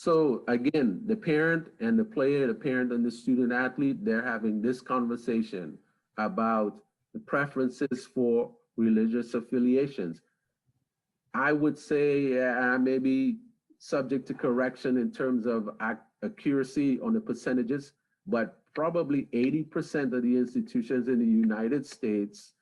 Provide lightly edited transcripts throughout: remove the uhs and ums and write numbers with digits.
So again, the parent and the player, the parent and the student athlete, they're having this conversation about the preferences for religious affiliations. I would say I may be subject to correction in terms of accuracy on the percentages, but probably 80% of the institutions in the United States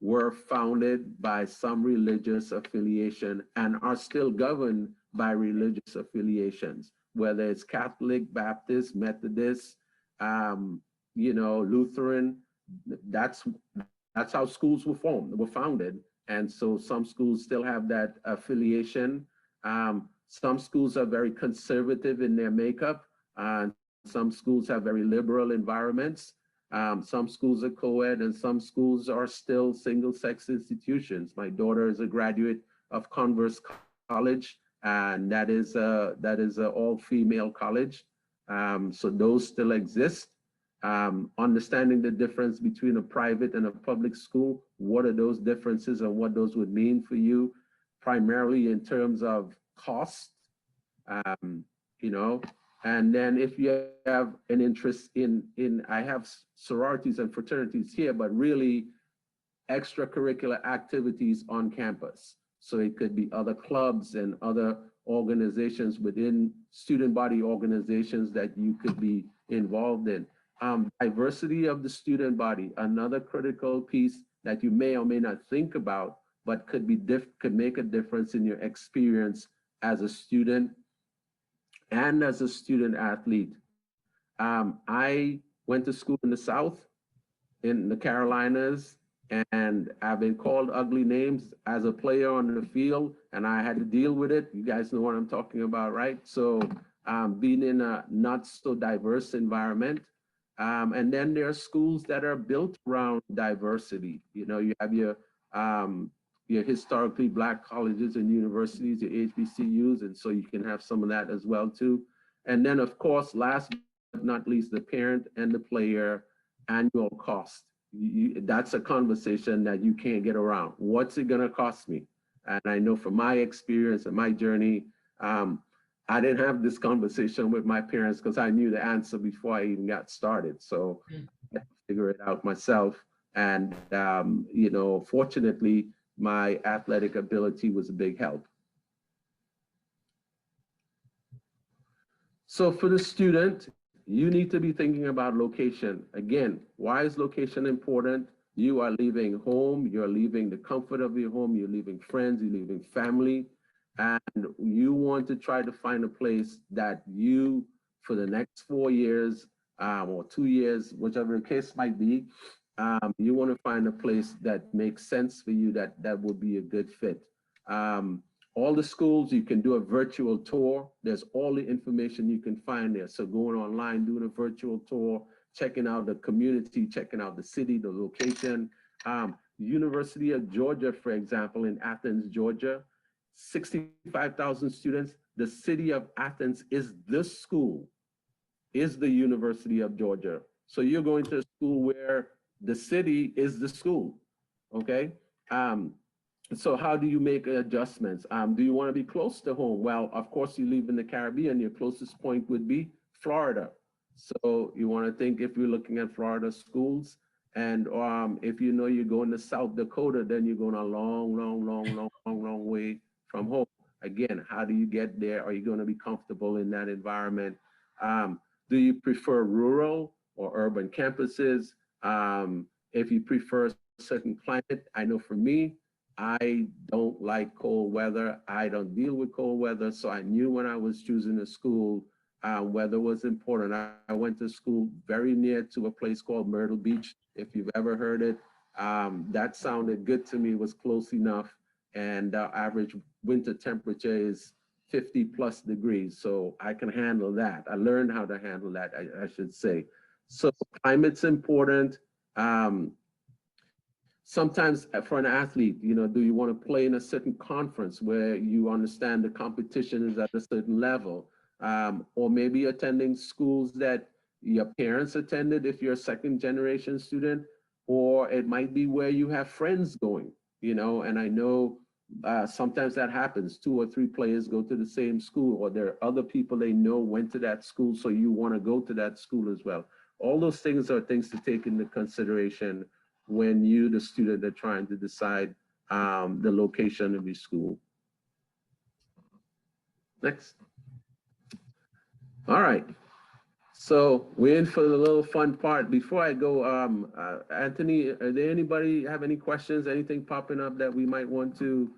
were founded by some religious affiliation and are still governed by religious affiliations, whether it's Catholic, Baptist, Methodist, Lutheran. That's that's how schools were founded. And so some schools still have that affiliation. Some schools are very conservative in their makeup. Some schools have very liberal environments. Some schools are co-ed and some schools are still single-sex institutions. My daughter is a graduate of Converse College, and that is a all-female college. So those still exist. Understanding the difference between a private and a public school, what are those differences and what those would mean for you, primarily in terms of cost, you know, and then if you have an interest in I have sororities and fraternities here, but really extracurricular activities on campus. So it could be other clubs and other organizations within student body organizations that you could be involved in. Diversity of the student body, another critical piece that you may or may not think about, but could make a difference in your experience as a student and as a student athlete. I went to school in the South, in the Carolinas, and I've been called ugly names as a player on the field, and I had to deal with it. You guys know what I'm talking about, right? So being in a not so diverse environment. And then there are schools that are built around diversity. You know, you have your historically Black colleges and universities, your HBCUs, and so you can have some of that as well too. And then of course, last but not least, the parent and the player annual cost. That's a conversation that you can't get around. What's it gonna cost me? And I know from my experience and my journey, I didn't have this conversation with my parents because I knew the answer before I even got started. So I had to figure it out myself. And, you know, fortunately, my athletic ability was a big help. So for the student, you need to be thinking about location. Again, why is location important? You are leaving home, you're leaving the comfort of your home, you're leaving friends, you're leaving family, and you want to try to find a place that you, for the next 4 years or 2 years, whichever the case might be, you want to find a place that makes sense for you, that would be a good fit. All the schools, you can do a virtual tour. There's all the information you can find there. So going online, doing a virtual tour, checking out the community, checking out the city, the location. University of Georgia, for example, in Athens, Georgia, 65,000 students. The city of Athens is the school, is the University of Georgia. So you're going to a school where the city is the school, okay? So how do you make adjustments? Do you want to be close to home? Well, of course, you live in the Caribbean, your closest point would be Florida. So you want to think if you're looking at Florida schools, and if you know you're going to South Dakota, then you're going a long way from home. Again, how do you get there? Are you going to be comfortable in that environment? Do you prefer rural or urban campuses? If you prefer a certain climate, I know for me, I don't like cold weather. I don't deal with cold weather. So I knew when I was choosing a school, weather was important. I went to school very near to a place called Myrtle Beach. If you've ever heard it, that sounded good to me, was close enough. And average winter temperature is 50 plus degrees. So I can handle that. I learned how to handle that, I should say. So climate's important. Sometimes for an athlete, you know, do you want to play in a certain conference where you understand the competition is at a certain level? Or maybe attending schools that your parents attended if you're a second generation student, or it might be where you have friends going, you know, and I know sometimes that happens. 2 or 3 players go to the same school, or there are other people they know went to that school, so you want to go to that school as well. All those things are things to take into consideration when you, the student, are trying to decide the location of your school. Next. All right. So we're in for the little fun part. Before I go, Anthony, are there anybody have any questions, anything popping up that we might want to?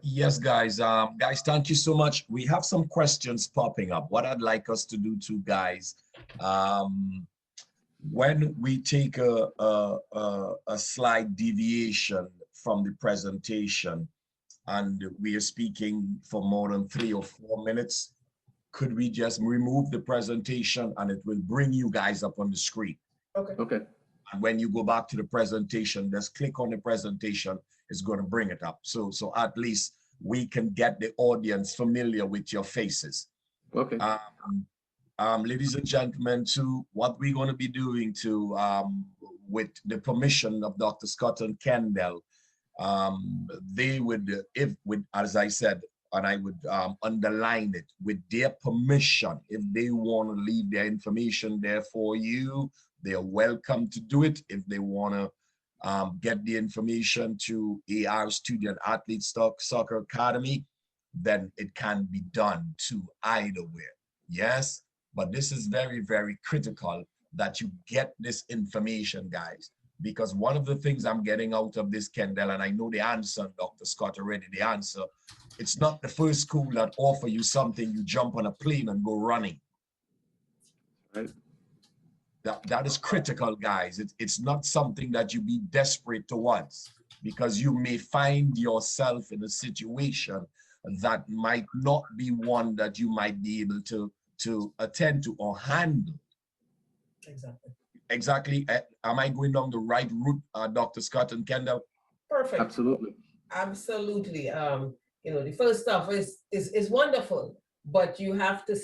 Yes, guys. Guys, thank you so much. We have some questions popping up. What I'd like us to do too, guys, when we take a slight deviation from the presentation and we are speaking for more than 3 or 4 minutes, could we just remove the presentation and it will bring you guys up on the screen? Okay. Okay. And when you go back to the presentation, just click on the presentation, it's going to bring it up. So at least we can get the audience familiar with your faces. Okay. Ladies and gentlemen, to what we're going to be doing to, with the permission of Dr. Scott and Kendall, they would, as I said, and I would underline it, with their permission, if they want to leave their information there for you, they are welcome to do it. If they want to get the information to AR Student Athlete Soccer Academy, then it can be done to either way. Yes, but this is very, very critical that you get this information, guys, because one of the things I'm getting out of this, Kendall, and I know the answer, Dr. Scott already, the answer, it's not the first school that offer you something, you jump on a plane and go running. Right. That is critical, guys. It's not something that you be desperate towards, because you may find yourself in a situation that might not be one that you might be able to attend to or handle. Exactly. Exactly. Am I going down the right route, Dr. Scott and Kendall? Perfect. Absolutely. Absolutely. You know, the first stuff is wonderful, but you have to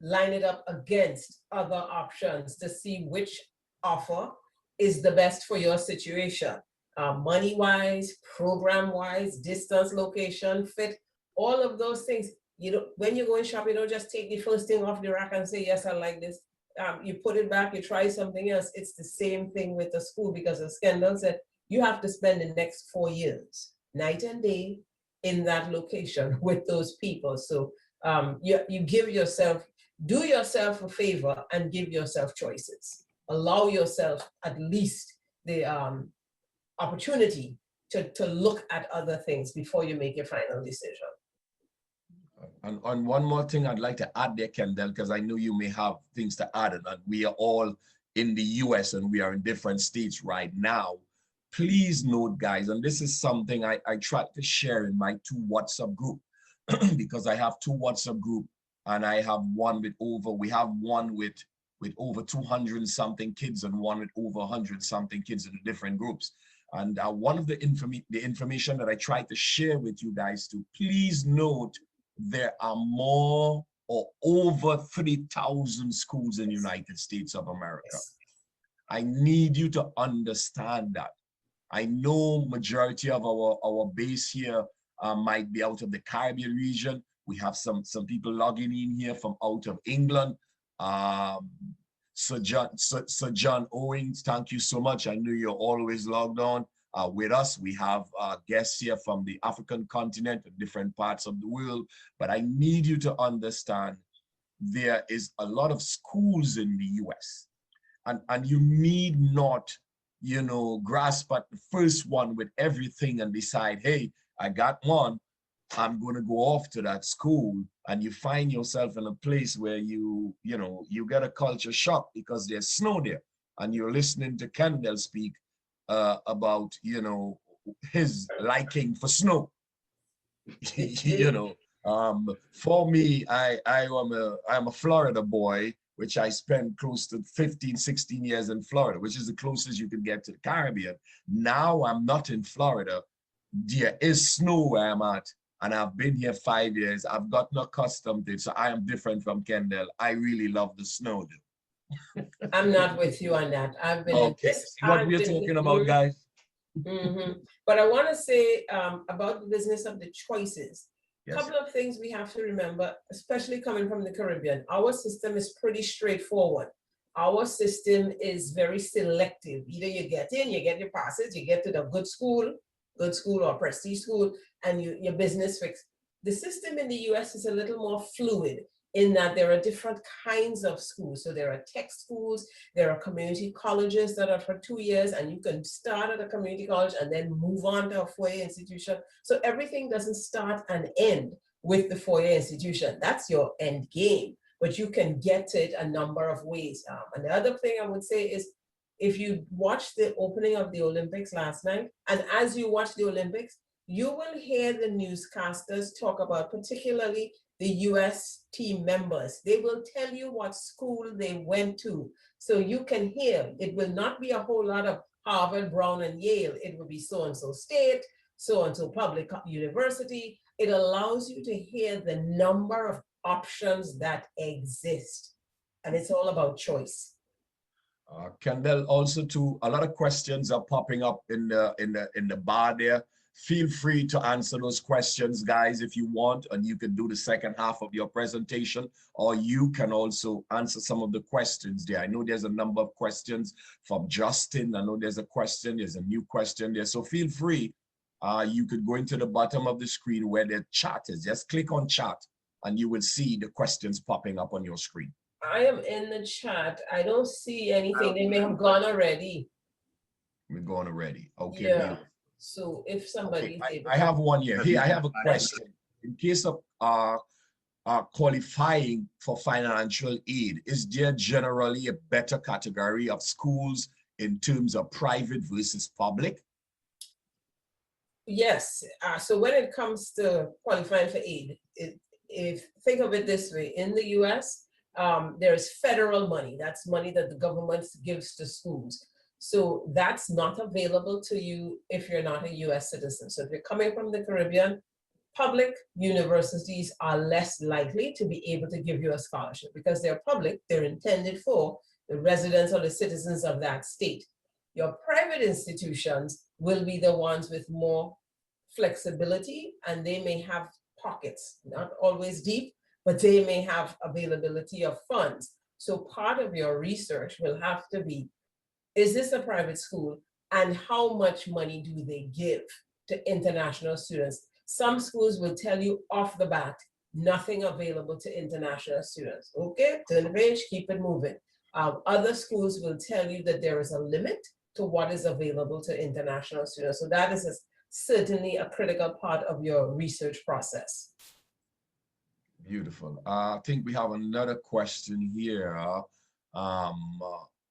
line it up against other options to see which offer is the best for your situation. Money-wise, program-wise, distance, location, fit, all of those things. You know, when you go in shop, you don't just take the first thing off the rack and say, yes, I like this. You put it back, you try something else. It's the same thing with the school, because as Kendall said, you have to spend the next 4 years, night and day, in that location with those people. So you give yourself, do yourself a favor and give yourself choices. Allow yourself at least the opportunity to look at other things before you make your final decision. And one more thing I'd like to add there, Kendall, because I know you may have things to add, and we are all in the US and we are in different states right now. Please note, guys, and this is something I try to share in my 2 WhatsApp group, because I have 2 WhatsApp group, and I have one with over 200 something kids and one with over 100 something kids in the different groups. And one of the information that I try to share with you guys to please note, there are more or over 3,000 schools in the United States of America. I need you to understand that. I know majority of our base here might be out of the Caribbean region. We have some people logging in here from out of England. Sir John Owens, thank you so much. I know you're always logged on with us. We have guests here from the African continent and different parts of the world. But I need you to understand, there is a lot of schools in the US. And you need not, you know, grasp at the first one with everything and decide, hey, I got one, I'm going to go off to that school. And you find yourself in a place where you get a culture shock because there's snow there. And you're listening to Kendall speak about, you know, his liking for snow. You know, for me, I'm a Florida boy, which I spent close to 15, 16 years in Florida, which is the closest you can get to the Caribbean. Now I'm not in Florida. There is snow where I'm at, and I've been here 5 years. I've gotten accustomed to it, so I am different from Kendall. I really love the snow, dude. I'm not with you on that. I've been okay. in this. What we're talking about, guys? But I want to say about the business of the choices. Yes. Couple of things we have to remember, especially coming from the Caribbean. Our system is pretty straightforward. Our system is very selective. Either you get in, you get your passes, you get to the good school or prestige school, and your business fixed. The system in the US is a little more fluid in that there are different kinds of schools. So there are tech schools, there are community colleges that are for 2 years, and you can start at a community college and then move on to a four-year institution. So everything doesn't start and end with the four-year institution. That's your end game, but you can get it a number of ways. And the other thing I would say is, if you watch the opening of the Olympics last night, and as you watch the Olympics, you will hear the newscasters talk about particularly the US team members. They will tell you what school they went to. So you can hear, it will not be a whole lot of Harvard, Brown, and Yale. It will be so-and-so state, so-and-so public university. It allows you to hear the number of options that exist. And it's all about choice. Kendall, also too, a lot of questions are popping up in the bar there. Feel free to answer those questions, guys, if you want, and you can do the second half of your presentation, or you can also answer some of the questions there. I know there's a number of questions from Justin. I know there's a question, there's a new question there. So feel free. You could go into the bottom of the screen where the chat is. Just click on chat and you will see the questions popping up on your screen. I am in the chat. I don't see anything. They may have gone already. We're going already. Okay. Yeah. Beautiful. So if somebody, okay, I have one here. Here, I have a question. In case of qualifying for financial aid, is there generally a better category of schools in terms of private versus public? Yes. So when it comes to qualifying for aid, think of it this way: in the U.S., there's federal money. That's money that the government gives to schools. So that's not available to you if you're not a US citizen. So if you're coming from the Caribbean, public universities are less likely to be able to give you a scholarship because they're public, they're intended for the residents or the citizens of that state. Your private institutions will be the ones with more flexibility, and they may have pockets, not always deep, but they may have availability of funds. So part of your research will have to be, is this a private school, and how much money do they give to international students? Some schools will tell you off the bat, nothing available to international students. Okay, turn the page, keep it moving. Other schools will tell you that there is a limit to what is available to international students. So that is certainly a critical part of your research process. Beautiful. I think we have another question here.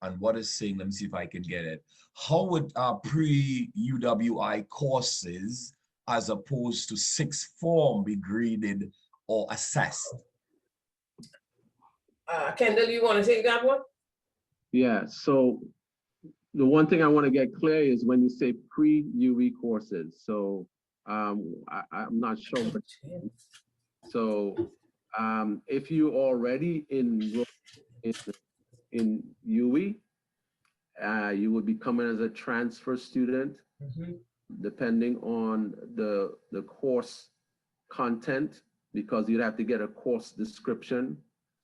And what is saying, let me see if I can get it. How would pre-UWI courses as opposed to sixth form be graded or assessed? Kendall, you want to take that one? Yeah, so the one thing I want to get clear is when you say pre-UE courses. So I'm not sure. So if you already enrolled in UE, you would be coming as a transfer student, depending on the course content, because you'd have to get a course description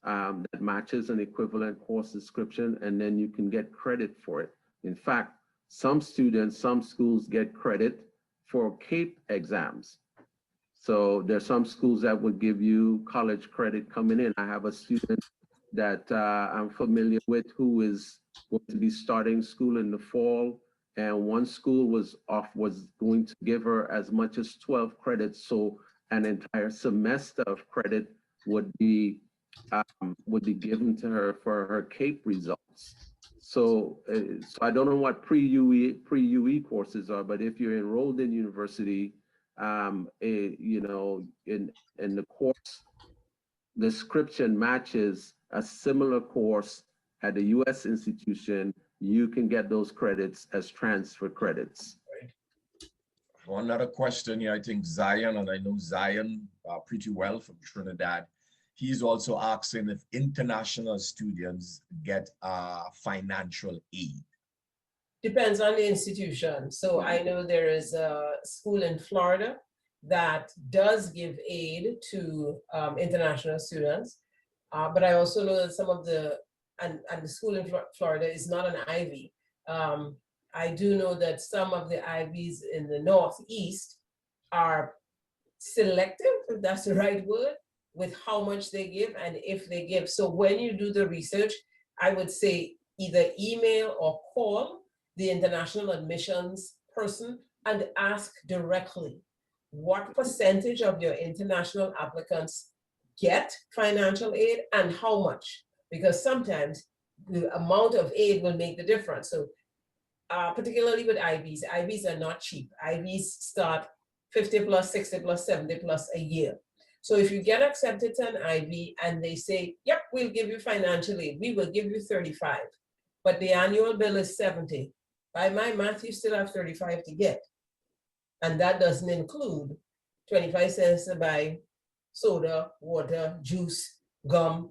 that matches an equivalent course description, and then you can get credit for it. In fact, some schools get credit for CAPE exams. So there's some schools that would give you college credit coming in. I have a student that I'm familiar with who is going to be starting school in the fall, and one school was going to give her as much as 12 credits. So an entire semester of credit would be given to her for her CAPE results. So I don't know what pre-UE courses are, but if you're enrolled in university, you know, in the course description matches a similar course at a US institution, you can get those credits as transfer credits. One other question here, I think Zion, and I know Zion pretty well from Trinidad. He's also asking if international students get financial aid. Depends on the institution. So I know there is a school in Florida that does give aid to international students. But I also know that some of and the school in Florida is not an Ivy. I do know that some of the Ivies in the Northeast are selective, if that's the right word, with how much they give and if they give. So when you do the research, I would say either email or call the international admissions person and ask directly, what percentage of your international applicants get financial aid and how much? Because sometimes the amount of aid will make the difference. So particularly with IVs, IVs are not cheap. IVs start 50 plus, 60 plus, 70 plus a year. So if you get accepted to an IV and they say, yep, we'll give you financial aid, we will give you 35, but the annual bill is 70. By my math, you still have 35 to get. And that doesn't include 25 cents to buy soda, water, juice, gum.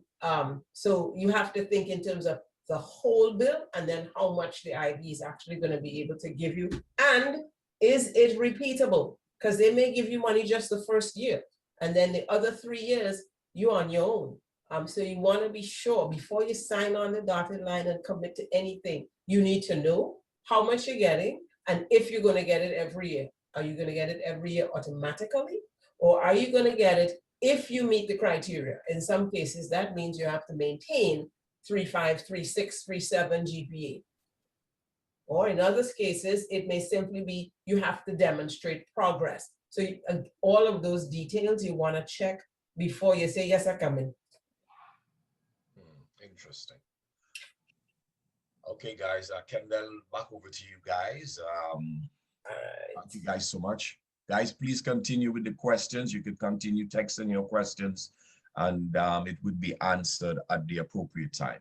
So you have to think in terms of the whole bill and then how much the IV is actually going to be able to give you. And is it repeatable? Because they may give you money just the first year. And then the other 3 years, you're on your own. So you want to be sure before you sign on the dotted line and commit to anything, you need to know how much you're getting and if you're going to get it every year. Are you going to get it every year automatically? Or are you going to get it if you meet the criteria? In some cases, that means you have to maintain 3.5, 3.6, 3.7 GPA. Or in other cases, it may simply be you have to demonstrate progress. So all of those details you want to check before you say, yes, I come in. Interesting. Okay, guys, Kendall, back over to you guys. Thank you guys so much. Guys, please continue with the questions. You could continue texting your questions and it would be answered at the appropriate time.